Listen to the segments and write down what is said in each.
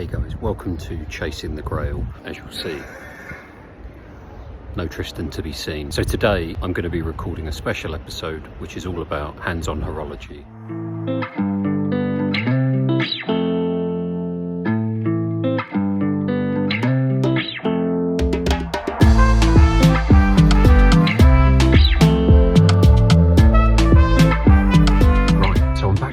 Hey guys, welcome to Chasing the Grail. As you'll see, no Tristan to be seen. So today I'm going to be recording a special episode which is all about hands-on horology.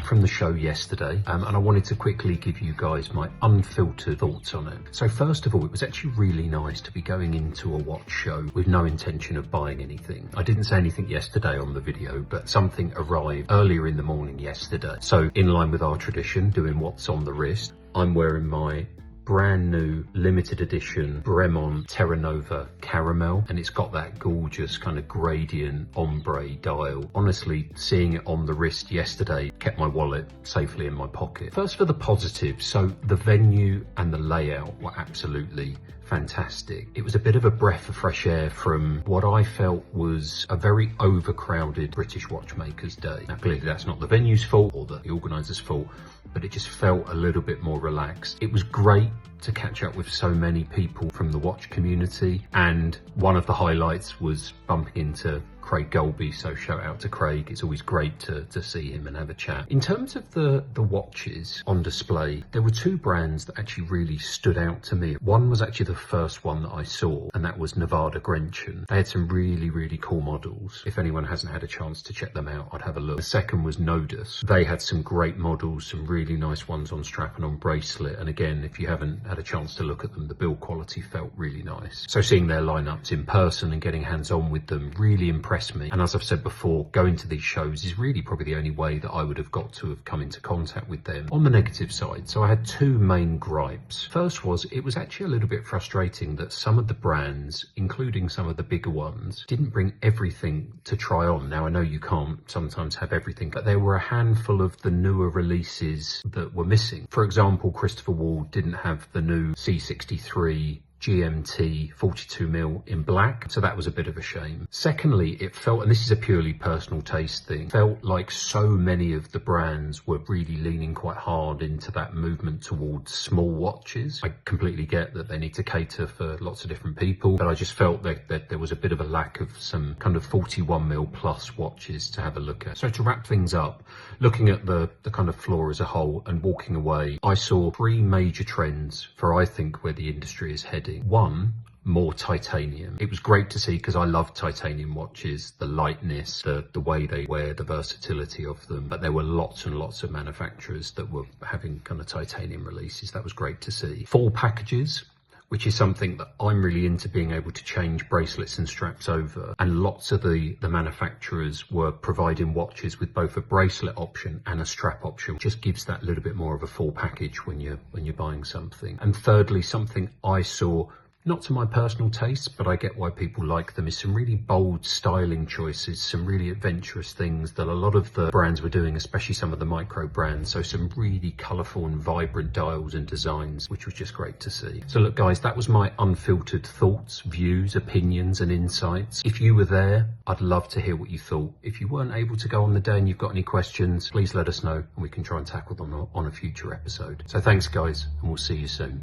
From the show yesterday and I wanted to quickly give you guys my unfiltered thoughts on it. So first of all, it was actually really nice to be going into a watch show with no intention of buying anything. I didn't say anything yesterday on the video, but something arrived earlier in the morning yesterday. So in line with our tradition, doing what's on the wrist, I'm wearing my brand new limited edition Bremont Terra Nova Caramel, and it's got that gorgeous kind of gradient ombre dial. Honestly, seeing it on the wrist yesterday kept my wallet safely in my pocket. First, for the positives, so the venue and the layout were absolutely fantastic. It was a bit of a breath of fresh air from what I felt was a very overcrowded British watchmakers day. Now clearly that's not the venue's fault or the organisers' fault, but it just felt a little bit more relaxed. It was great to catch up with so many people from the watch community, and one of the highlights was bumping into Craig Golby, so shout out to Craig. It's always great to see him and have a chat. In terms of the watches on display, there were two brands that actually really stood out to me. One was actually the first one that I saw, and that was Nevada Grenchen. They had some really cool models. If anyone hasn't had a chance to check them out, I'd have a look. The second was Nodus. They had some great models, some really nice ones on strap and on bracelet, and again, if you haven't had a chance to look at them, the build quality felt really nice. So seeing their lineups in person and getting hands-on with them really impressed me. And as I've said before, going to these shows is really probably the only way that I would have got to have come into contact with them. On the negative side, so I had two main gripes. First was, it was actually a little bit frustrating that some of the brands, including some of the bigger ones, didn't bring everything to try on. Now I know you can't sometimes have everything, but there were a handful of the newer releases that were missing. For example, Christopher Ward didn't have the new C63 GMT 42mm in black, so that was a bit of a shame. Secondly, it felt, and this is a purely personal taste thing, felt like so many of the brands were really leaning quite hard into that movement towards small watches. I completely get that they need to cater for lots of different people, but I just felt that there was a bit of a lack of some kind of 41mm plus watches to have a look at. So to wrap things up, looking at the kind of floor as a whole and walking away, I saw three major trends for I think where the industry is heading. One, more titanium. It was great to see because I love titanium watches, the lightness, the way they wear, the versatility of them. But there were lots and lots of manufacturers that were having kind of titanium releases. That was great to see. Full packages, which is something that I'm really into, being able to change bracelets and straps over. And lots of the manufacturers were providing watches with both a bracelet option and a strap option, which just gives that little bit more of a full package when you're buying something. And thirdly, something I saw, not to my personal taste, but I get why people like them, is some really bold styling choices, some really adventurous things that a lot of the brands were doing, especially some of the micro brands. So some really colourful and vibrant dials and designs, which was just great to see. So look guys, that was my unfiltered thoughts, views, opinions and insights. If you were there, I'd love to hear what you thought. If you weren't able to go on the day and you've got any questions, please let us know and we can try and tackle them on a future episode. So thanks guys, and we'll see you soon.